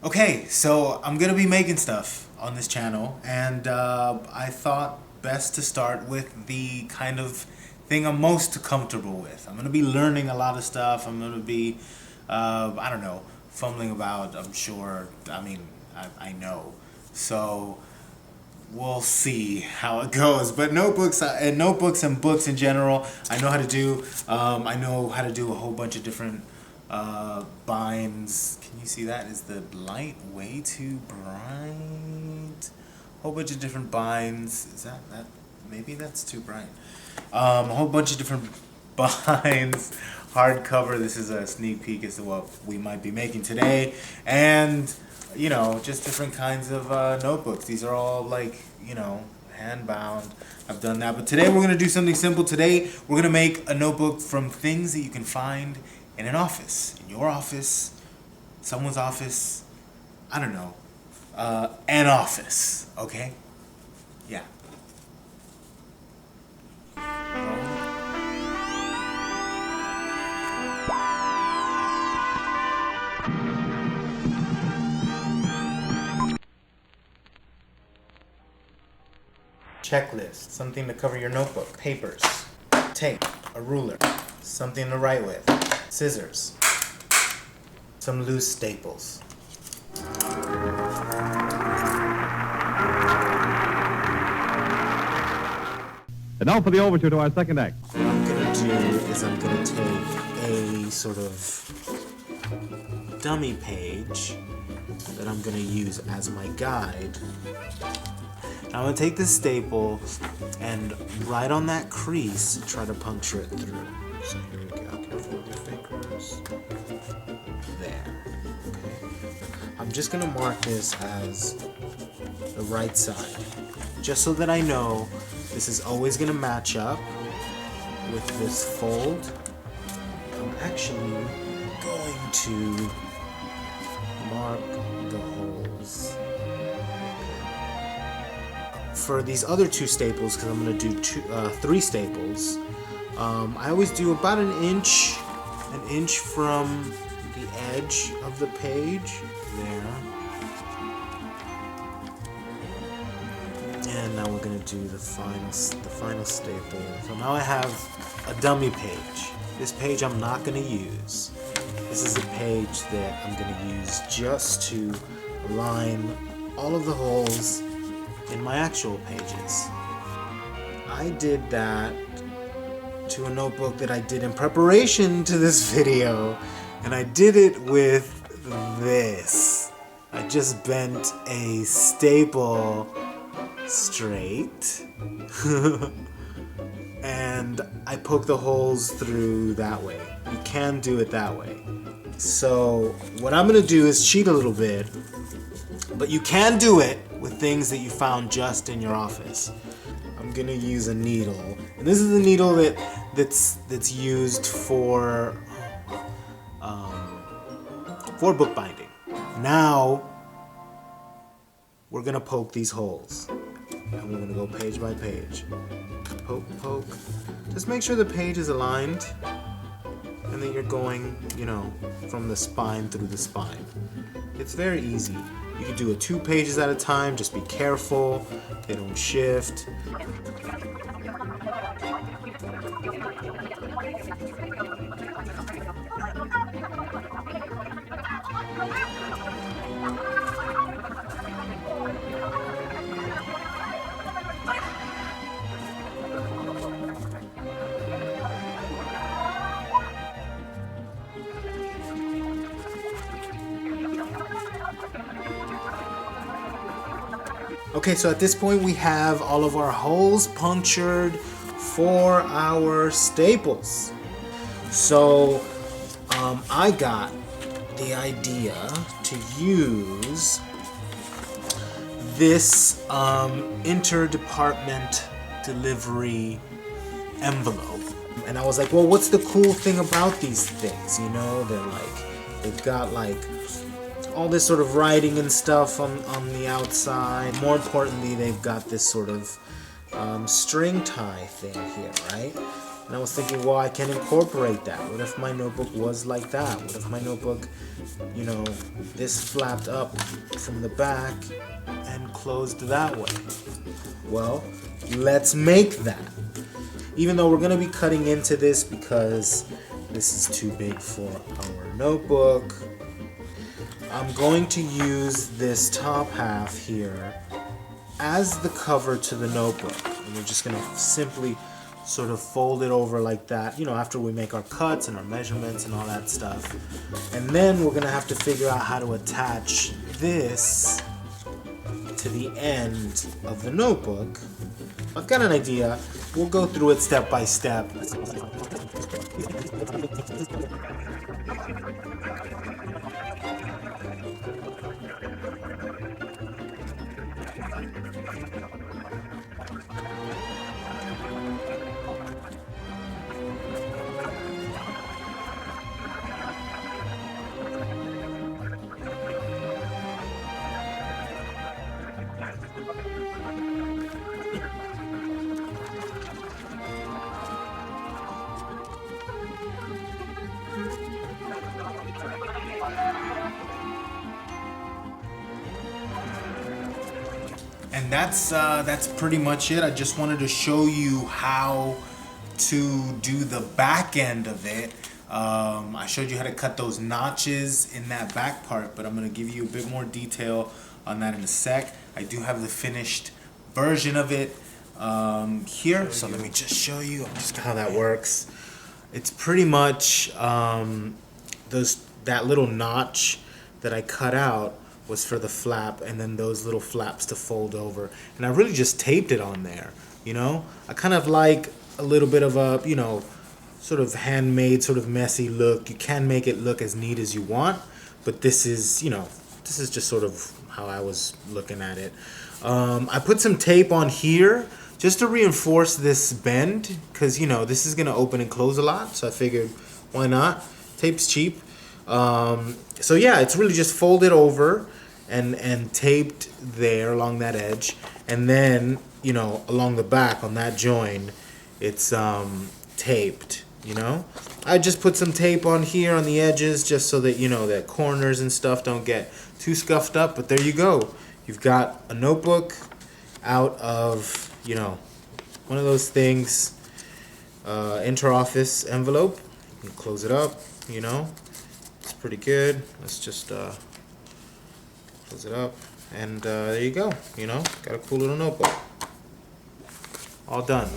Okay, so I'm gonna be making stuff on this channel, and I thought best to start with the kind of thing I'm most comfortable with. I'm gonna be learning a lot of stuff. I'm gonna be, I don't know, fumbling about. I'm sure. I mean, I know. So we'll see how it goes. But notebooks and books in general, I know how to do. I know how to do a whole bunch of different binds. Can you see that? Is the light way too bright? Whole bunch of different binds. Is that maybe that's too bright? A whole bunch of different binds. Hardcover. This is a sneak peek as to what we might be making today, and you know, just different kinds of notebooks. These are all like, you know, hand bound. I've done that, but today we're gonna do something simple. Today we're gonna make a notebook from things that you can find in an office, in your office, someone's office, I don't know, an office, okay? Yeah. Checklist, something to cover your notebook, papers, tape, a ruler, something to write with, scissors, some loose staples. And now for the overture to our second act. What I'm gonna do is I'm gonna take a sort of dummy page that I'm gonna use as my guide. Now I'm gonna take this staple and right on that crease, try to puncture it through. So here we go. Careful with your fingers. There. Okay. I'm just gonna mark this as the right side, just so that I know this is always gonna match up with this fold. I'm actually going to mark the holes. For these other two staples, because I'm going to do three staples, I always do about an inch from the edge of the page, there. And now we're going to do the final staple. So now I have a dummy page. This page I'm not going to use. This is a page that I'm going to use just to line all of the holes in my actual pages. I did that to a notebook that I did in preparation to this video, and I did it with this. I just bent a staple straight and I poked the holes through that way. You can do it that way. So what I'm gonna do is cheat a little bit, but you can do it with things that you found just in your office. I'm gonna use a needle, and this is a needle that's used for bookbinding. Now we're gonna poke these holes, and we're gonna go page by page. Poke, poke. Just make sure the page is aligned, and that you're going, you know, from the spine through the spine. It's very easy. You can do it 2 pages at a time, just be careful, they don't shift. Okay, so at this point we have all of our holes punctured for our staples. So I got the idea to use this interdepartment delivery envelope. And I was like, well, what's the cool thing about these things? You know, they've got like all this sort of writing and stuff on the outside. More importantly, they've got this sort of string tie thing here, right? And I was thinking, well, I can incorporate that. What if my notebook was like that? What if my notebook, you know, this flapped up from the back and closed that way? Well, let's make that. Even though we're going to be cutting into this because this is too big for our notebook, I'm going to use this top half here as the cover to the notebook. And we're just going to simply sort of fold it over like that, you know, after we make our cuts and our measurements and all that stuff. And then we're going to have to figure out how to attach this to the end of the notebook. I've got an idea. We'll go through it step by step. And that's pretty much it. I just wanted to show you how to do the back end of it. I showed you how to cut those notches in that back part, but I'm going to give you a bit more detail on that in a sec. I do have the finished version of it here, so let me just show you just how that works. It's pretty much that little notch that I cut out was for the flap, and then those little flaps to fold over. And I really just taped it on there, you know? I kind of like a little bit of a, you know, sort of handmade, sort of messy look. You can make it look as neat as you want, but this is, you know, this is just sort of how I was looking at it. I put some tape on here just to reinforce this bend, because, you know, this is going to open and close a lot, so I figured, why not? Tape's cheap. So yeah, it's really just folded over and taped there along that edge, and then, you know, along the back on that join, it's taped, you know. I just put some tape on here on the edges just so that, you know, that corners and stuff don't get too scuffed up. But there you go. You've got a notebook out of, you know, one of those things, inter-office envelope. You can close it up, you know. It's pretty good. Let's just close it up, and there you go. You know, got a cool little notebook. All done.